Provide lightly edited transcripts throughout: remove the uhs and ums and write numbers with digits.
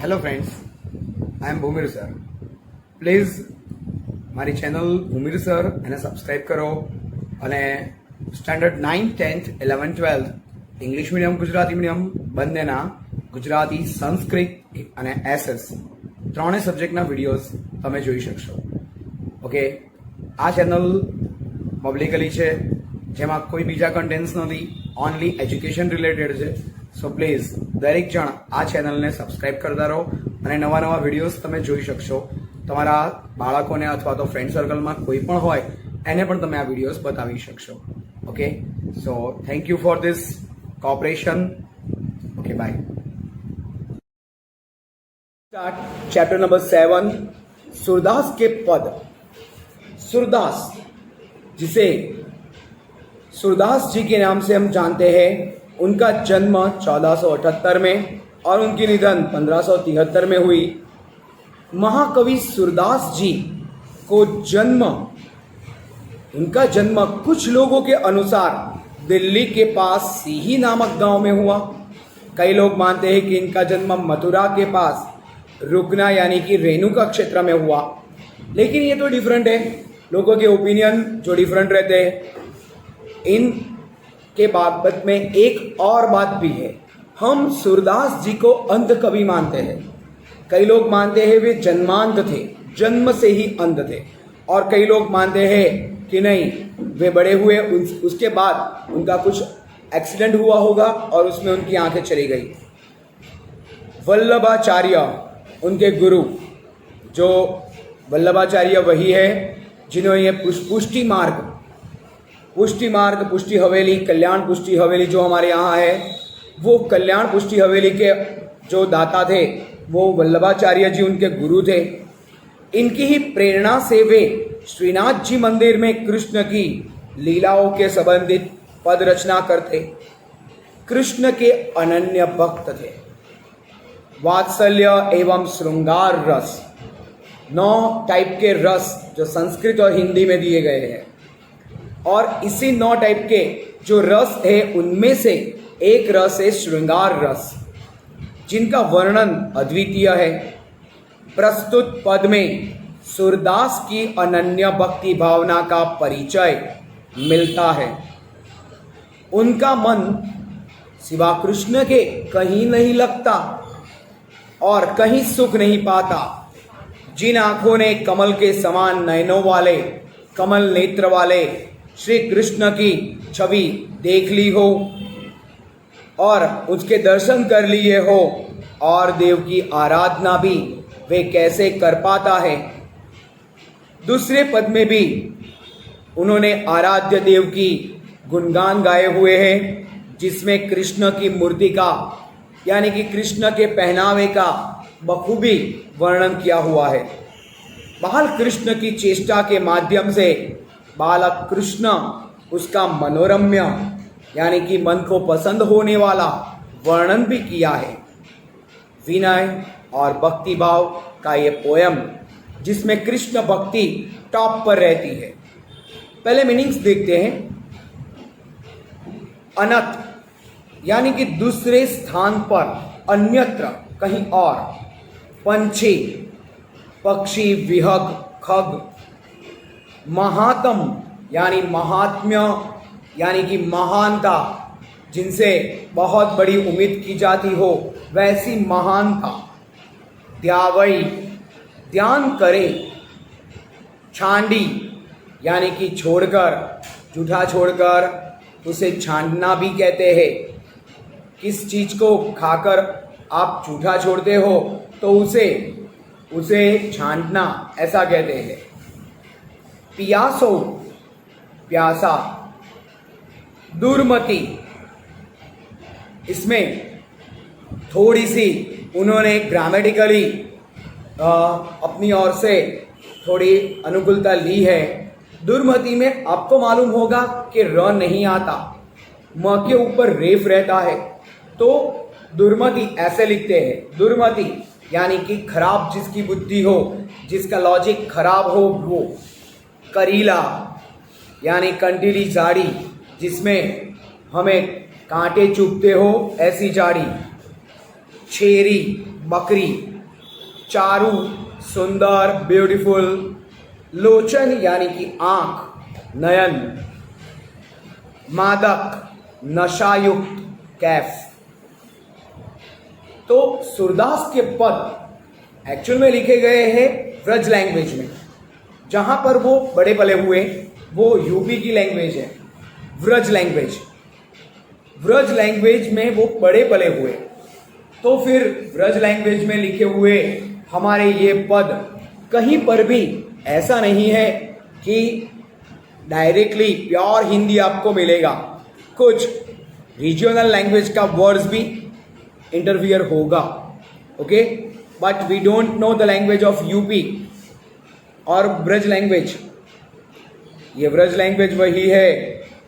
Hello friends, I am Bhumir sir. Please મારી channel Bhumir sir એને subscribe કરો અને standard 9th 10th 11th 12th English medium Gujarati medium બંનેના ગુજરાતી સંસ્કૃત અને એસએસ ત્રણેય સબ્જેક્ટના વિડીયોઝ તમે જોઈ શકશો. ઓકે, આ ચેનલ પબ્લિકલી છે, જેમાં કોઈ બીજા કન્ટેન્ટ્સ નથી, ઓનલી એજ્યુકેશન રિલેટેડ છે. સો પ્લીઝ દરેક જણ આ ચેનલને સબસ્ક્રાઈબ કરતા રહો અને નવા નવા વિડીયોઝ તમે જોઈ શકશો. તમારા બાળકોને અથવા તો ફ્રેન્ડ સર્કલમાં કોઈ પણ હોય એને પણ તમે આ વિડીયોઝ બતાવી શકશો. Okay, so thank you for this cooperation. Okay, bye. Start chapter number 7, Surdas के पद. सूरदास, जिसे सूरदास जी के नाम से हम जानते हैं, उनका जन्म 1478 में और उनकी निधन 1573 में हुई. महाकवि सूरदास जी को उनका जन्म कुछ लोगों के अनुसार दिल्ली के पास सीही नामक गांव में हुआ. कई लोग मानते हैं कि इनका जन्म मथुरा के पास रुकना यानी कि रेणुका क्षेत्र में हुआ. लेकिन ये तो डिफरेंट है, लोगों के ओपिनियन जो डिफरेंट रहते हैं. इन के बाबत में एक और बात भी है, हम सूरदास जी को अंध कवि मानते हैं. कई लोग मानते हैं वे जन्मांध थे, जन्म से ही अंध थे, और कई लोग मानते हैं कि नहीं, वे बड़े हुए उसके बाद उनका कुछ एक्सीडेंट हुआ होगा और उसमें उनकी आंखें चली गई. वल्लभाचार्य उनके गुरु, जो वल्लभाचार्य वही है जिन्होंने ये पुष्टि मार्ग, पुष्टि हवेली, कल्याण पुष्टि हवेली जो हमारे यहाँ है, वो कल्याण पुष्टि हवेली के जो दाता थे वो वल्लभाचार्य जी उनके गुरु थे. इनकी ही प्रेरणा से वे श्रीनाथ जी मंदिर में कृष्ण की लीलाओं के संबंधित पद रचना करते. कृष्ण के अनन्य भक्त थे. वात्सल्य एवं श्रृंगार रस, 9 टाइप के रस जो संस्कृत और हिंदी में दिए गए हैं, और इसी 9 टाइप के जो रस है उनमें से एक रस है श्रृंगार रस, जिनका वर्णन अद्वितीय है. प्रस्तुत पद में सूरदास की अनन्य भक्ति भावना का परिचय मिलता है. उनका मन सिवा कृष्ण के कहीं नहीं लगता और कहीं सुख नहीं पाता. जिन आंखों ने कमल के समान नयनों वाले, कमल नेत्र वाले श्री कृष्ण की छवि देख ली हो और उसके दर्शन कर लिए हो, और देव की आराधना भी वे कैसे कर पाता है. दूसरे पद में भी उन्होंने आराध्य देव की गुणगान गाए हुए हैं, जिसमें कृष्ण की मूर्ति का यानी कि कृष्ण के पहनावे का बखूबी वर्णन किया हुआ है. बाल कृष्ण की चेष्टा के माध्यम से बालक कृष्ण उसका मनोरम्य यानी कि मन को पसंद होने वाला वर्णन भी किया है. विनय और भक्ति भाव का ये पोयम, जिसमें कृष्ण भक्ति टॉप पर रहती है. पहले मीनिंग्स देखते हैं. अनत यानी कि दूसरे स्थान पर, अन्यत्र कहीं और. पंछी, पक्षी, विहग, खग. महात्म यानी महात्म्य यानी कि महानता, जिनसे बहुत बड़ी उम्मीद की जाती हो वैसी महानता. द्यावई, ध्यान करे. छांडी यानी कि छोड़कर, जूठा छोड़कर उसे छांटना भी कहते हैं. किस चीज को खाकर आप जूठा छोड़ते हो तो उसे छांटना ऐसा कहते हैं. पियासो, प्यासा. दुर्मति, इसमें थोड़ी सी उन्होंने ग्रामेटिकली अपनी ओर से थोड़ी अनुकूलता ली है. दुर्मति में आपको मालूम होगा कि र नहीं आता, म के ऊपर रेफ रहता है, तो दुर्मति ऐसे लिखते हैं. दुर्मति यानी कि खराब, जिसकी बुद्धि हो, जिसका लॉजिक खराब हो वो. करीला यानी कंटीली झाड़ी, जिसमें हमें कांटे चुभते हो ऐसी झाड़ी. छेरी, बकरी, चारू सुंदर ब्यूटीफुल, लोचन यानी कि आंख नयन, मादक नशायुक्त कैफ। तो सूरदास के पद एक्चुअल में लिखे गए हैं व्रज लैंग्वेज में, जहां पर वो बड़े पले हुए, वो यूपी की लैंग्वेज है व्रज लैंग्वेज। व्रज लैंग्वेज में वो बड़े पले हुए, तो फिर व्रज लैंग्वेज में लिखे हुए हमारे ये पद कहीं पर भी ऐसा नहीं है कि डायरेक्टली प्योर हिंदी आपको मिलेगा, कुछ रीजनल लैंग्वेज का वर्ड्स भी इंटरफियर होगा। Okay, but we don't know the language of UP और ब्रज लैंग्वेज। ये ब्रज लैंग्वेज वही है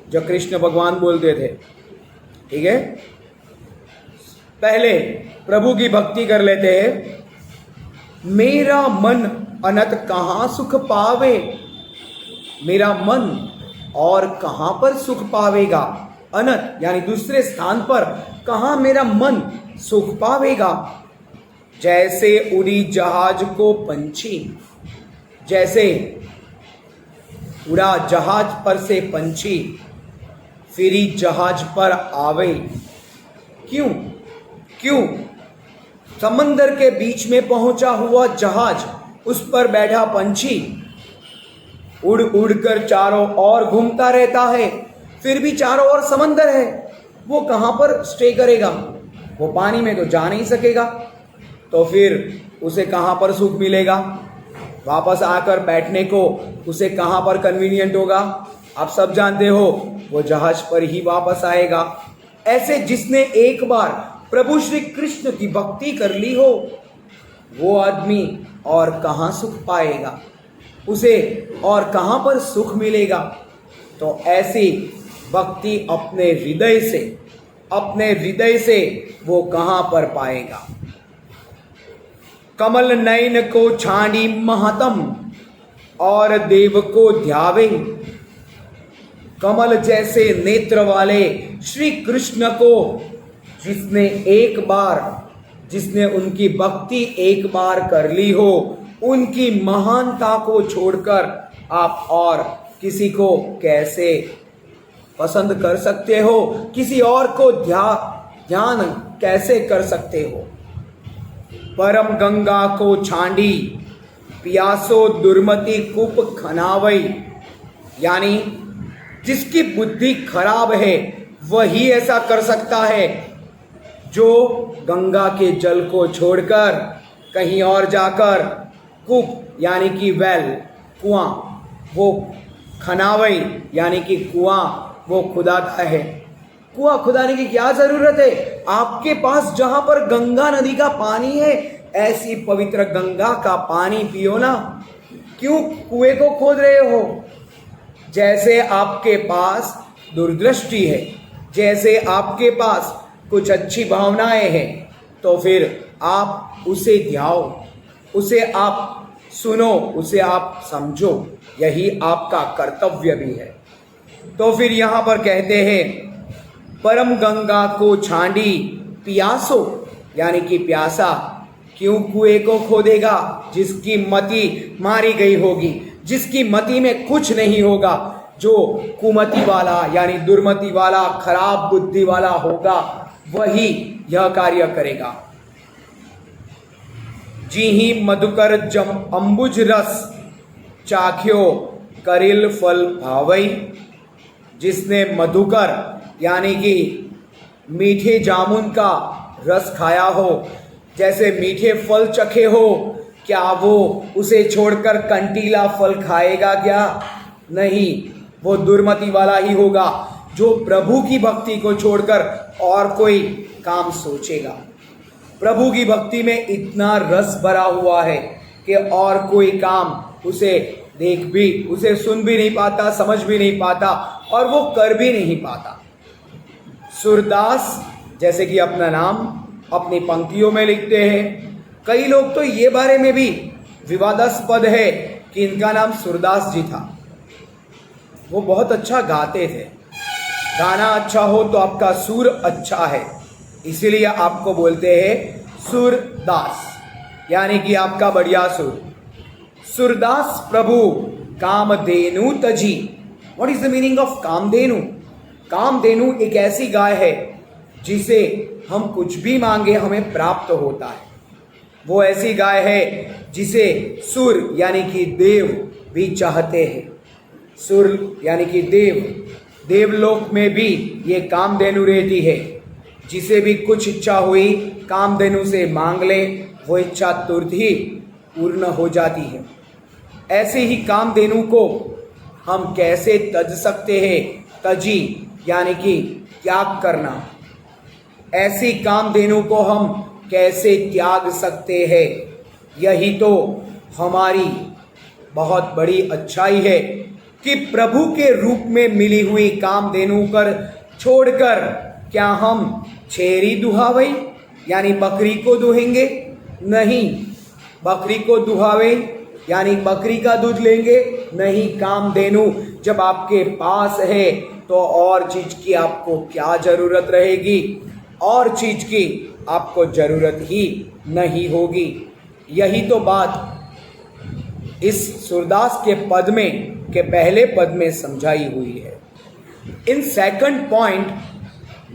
जो कृष्ण भगवान बोलते थे। ठीक है, पहले प्रभु की भक्ति कर लेते हैं। मेरा मन अनत कहाँ सुख पावे, मेरा मन और कहाँ पर सुख पावेगा, अनत यानी दूसरे स्थान पर कहाँ मेरा मन सुख पावेगा। जैसे उड़ी जहाज को पंछी, जैसे उड़ा जहाज पर से पंछी फिरी जहाज पर आवे। क्यों क्यों? समंदर के बीच में पहुंचा हुआ जहाज, उस पर बैठा पंछी उड़ उड़ कर चारों ओर घूमता रहता है, फिर भी चारों ओर समंदर है, वो कहां पर स्टे करेगा? वो पानी में तो जा नहीं सकेगा, तो फिर उसे कहां पर सुख मिलेगा? वापस आकर बैठने को उसे कहां पर कन्वीनियंट होगा? आप सब जानते हो, वो जहाज पर ही वापस आएगा। ऐसे जिसने एक बार प्रभु श्री कृष्ण की भक्ति कर ली हो, वो आदमी और कहां सुख पाएगा, उसे और कहां पर सुख मिलेगा? तो ऐसी भक्ति अपने हृदय से वो कहां पर पाएगा? कमल नयन को छाड़ी महतम और देव को ध्यावे। कमल जैसे नेत्र वाले श्री कृष्ण को जिसने उनकी भक्ति एक बार कर ली हो, उनकी महानता को छोड़कर आप और किसी को कैसे पसंद कर सकते हो? किसी और को ध्यान कैसे कर सकते हो? परम गंगा को छांडी पियासो दुर्मति कूप खनावई, यानी जिसकी बुद्धि खराब है वही ऐसा कर सकता है, जो गंगा के जल को छोड़कर कहीं और जाकर कूप यानी कि वेल कुआं, वो खनावई यानी कि कुआं वो खुदाता है। कुआं खुदाने की क्या जरूरत है? आपके पास जहां पर गंगा नदी का पानी है, ऐसी पवित्र गंगा का पानी पियो ना। क्यों कुएं को खोद रहे हो? जैसे आपके पास दूरदृष्टि है, जैसे आपके पास कुछ अच्छी भावनाएं हैं, तो फिर आप उसे ध्याओ, उसे आप सुनो, उसे आप समझो, यही आपका कर्तव्य भी है। तो फिर यहां पर कहते हैं परम गंगा को छांडी पियासो यानी कि प्यासा। क्यों कुएं को खोदेगा? जिसकी मति मारी गई होगी, जिसकी मति में कुछ नहीं होगा, जो कुमति वाला यानी दुर्मति वाला, खराब बुद्धि वाला होगा, वही यह कार्य करेगा। जी ही मधुकर जम अंबुज रस चाख्यो करिल फल भावई। जिसने मधुकर यानी कि मीठे जामुन का रस खाया हो, जैसे मीठे फल चखे हो, क्या वो उसे छोड़कर कंटीला फल खाएगा क्या? नहीं, वो दुर्मति वाला ही होगा जो प्रभु की भक्ति को छोड़कर और कोई काम सोचेगा। प्रभु की भक्ति में इतना रस भरा हुआ है कि और कोई काम उसे उसे सुन भी नहीं पाता, समझ भी नहीं पाता और वो कर भी नहीं पाता। सूरदास जैसे कि अपना नाम अपनी पंक्तियों में लिखते हैं। कई लोग तो ये बारे में भी विवादास्पद है कि इनका नाम सूरदास जी था। वो बहुत अच्छा गाते थे। गाना अच्छा हो तो आपका सुर अच्छा है, इसीलिए आपको बोलते हैं सूरदास यानी कि आपका बढ़िया सुर। सूरदास प्रभु कामधेनु तजी। What is the meaning of Kamdhenu? Kamdhenu एक ऐसी गाय है जिसे हम कुछ भी मांगे हमें प्राप्त होता है। वो ऐसी गाय है जिसे सुर यानी कि देव भी चाहते हैं। सुर यानी कि देवलोक में भी ये कामधेनु रहती है। जिसे भी कुछ इच्छा हुई कामधेनु से मांग ले, वो इच्छा तुरंत ही पूर्ण हो जाती है। ऐसे ही कामधेनु को हम कैसे तज सकते हैं? तजी यानी कि त्याग करना। ऐसी कामधेनु को हम कैसे त्याग सकते हैं? यही तो हमारी बहुत बड़ी अच्छाई है कि प्रभु के रूप में मिली हुई कामधेनु कर छोड़कर क्या हम छेरी दुहावे यानी बकरी को दुहेंगे? नहीं। बकरी को दुहावे यानी बकरी का दूध लेंगे? नहीं। कामधेनु जब आपके पास है तो और चीज की आपको क्या जरूरत रहेगी? और चीज की आपको जरूरत ही नहीं होगी। यही तो बात इस सूरदास के पद में के पहले पद में समझाई हुई है। In second point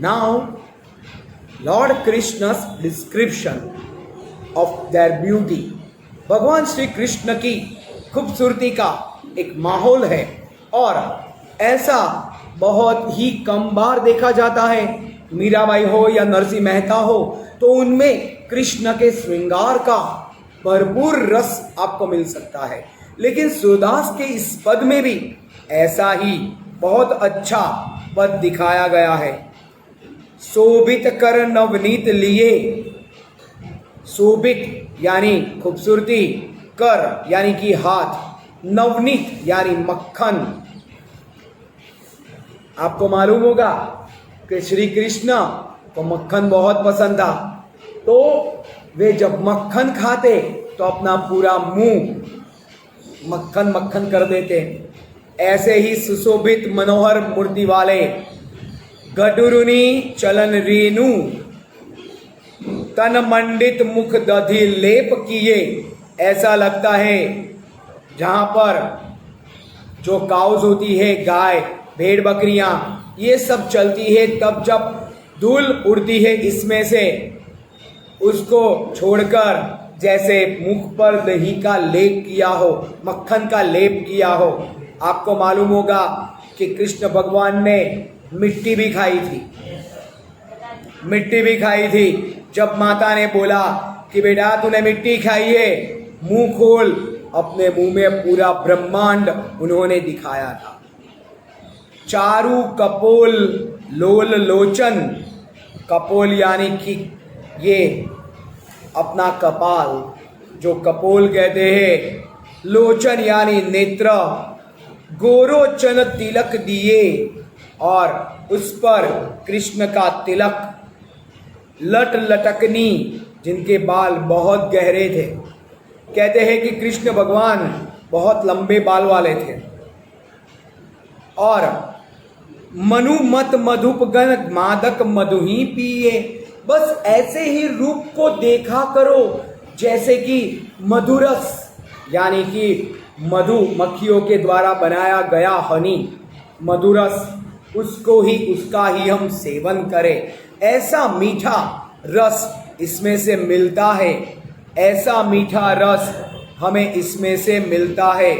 now Lord Krishna's description of their beauty. भगवान श्री कृष्ण की खूबसूरती का एक माहौल है और ऐसा बहुत ही कम बार देखा जाता है। मीराबाई हो या नरसिंह मेहता हो तो उनमें कृष्ण के श्रृंगार का भरपूर रस आपको मिल सकता है। लेकिन सूरदास के इस पद में भी ऐसा ही बहुत अच्छा पद दिखाया गया है। शोभित कर नवनीत लिए। शोभित यानी खूबसूरती, कर यानी कि हाथ, नवनीत यानी मक्खन। आपको मालूम होगा कि श्री कृष्ण को मक्खन बहुत पसंद था, तो वे जब मक्खन खाते तो अपना पूरा मुंह मक्खन मक्खन कर देते। ऐसे ही सुशोभित मनोहर मूर्ति वाले गडुरुनी चलन रेणु तन मंडित मुख दधि लेप किए। ऐसा लगता है जहां पर जो काउज होती है, गाय भेड़ बकरियां, ये सब चलती है, तब जब धूल उड़ती है इसमें से, उसको छोड़कर जैसे मुख पर दही का लेप किया हो, मक्खन का लेप किया हो। आपको मालूम होगा कि कृष्ण भगवान ने मिट्टी भी खाई थी। मिट्टी भी खाई थी। जब माता ने बोला कि बेटा तूने मिट्टी खाई है, मुंह खोल, अपने मुंह में पूरा ब्रह्मांड उन्होंने दिखाया था। चारु कपोल लोल लोचन। कपोल यानी कि ये अपना कपाल जो कपोल कहते हैं, लोचन यानी नेत्र, गोरोचन तिलक दिए और उस पर कृष्ण का तिलक, लट लटकनी, जिनके बाल बहुत गहरे थे। कहते हैं कि कृष्ण भगवान बहुत लंबे बाल वाले थे। और मनु मत मधुपगन मादक मधु ही पिए। बस ऐसे ही रूप को देखा करो जैसे कि मधुरस यानी कि मधु मक्खियों के द्वारा बनाया गया हनी, मधुरस, उसको ही उसका ही हम सेवन करें। ऐसा मीठा रस इसमें से मिलता है, ऐसा मीठा रस हमें इसमें से मिलता है।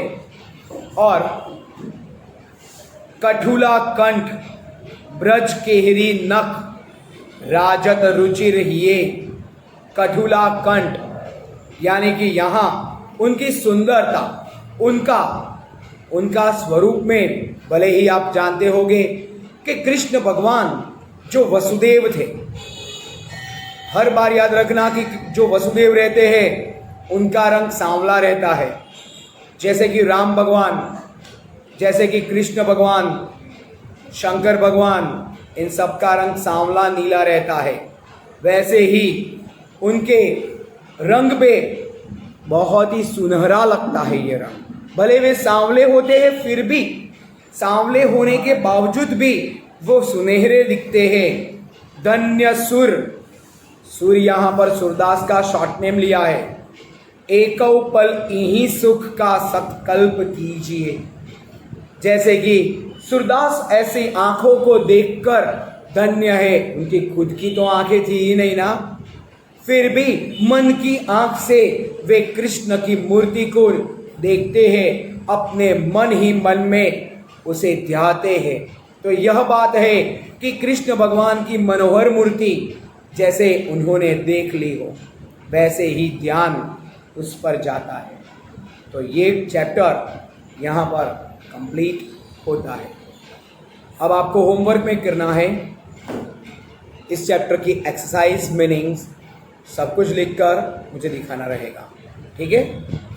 और कठुला कंठ ब्रज केहरी नख राजत रुचिर हिये। कठुला कंठ यानी कि यहाँ उनकी सुंदरता, उनका स्वरूप में, भले ही आप जानते होंगे कि कृष्ण भगवान जो वसुदेव थे, हर बार याद रखना कि जो वसुदेव रहते हैं उनका रंग सांवला रहता है। जैसे कि राम भगवान, जैसे कि कृष्ण भगवान, शंकर भगवान, इन सब का रंग सांवला नीला रहता है। वैसे ही उनके रंग पे बहुत ही सुनहरा लगता है ये रंग। भले वे सांवले होते हैं, फिर भी सांवले होने के बावजूद भी वो सुनहरे दिखते हैं। धन्य सुर, सूर्य यहाँ पर सूरदास का शॉर्ट नेम लिया है। एकौ पल इही सुख का सत्कल्प कीजिए। जैसे कि सूरदास ऐसी आंखों को देखकर धन्य है, उनकी खुद की तो आंखें थी ही नहीं ना, फिर भी मन की आंख से वे कृष्ण की मूर्ति को देखते हैं, अपने मन ही मन में उसे ध्याते हैं। तो यह बात है कि कृष्ण भगवान की मनोहर मूर्ति जैसे उन्होंने देख ली हो, वैसे ही ध्यान उस पर जाता है। तो ये चैप्टर यहाँ पर कंप्लीट होता है। अब आपको होमवर्क में करना है इस चैप्टर की एक्सरसाइज, मीनिंग्स सब कुछ लिखकर मुझे दिखाना रहेगा। ठीक है।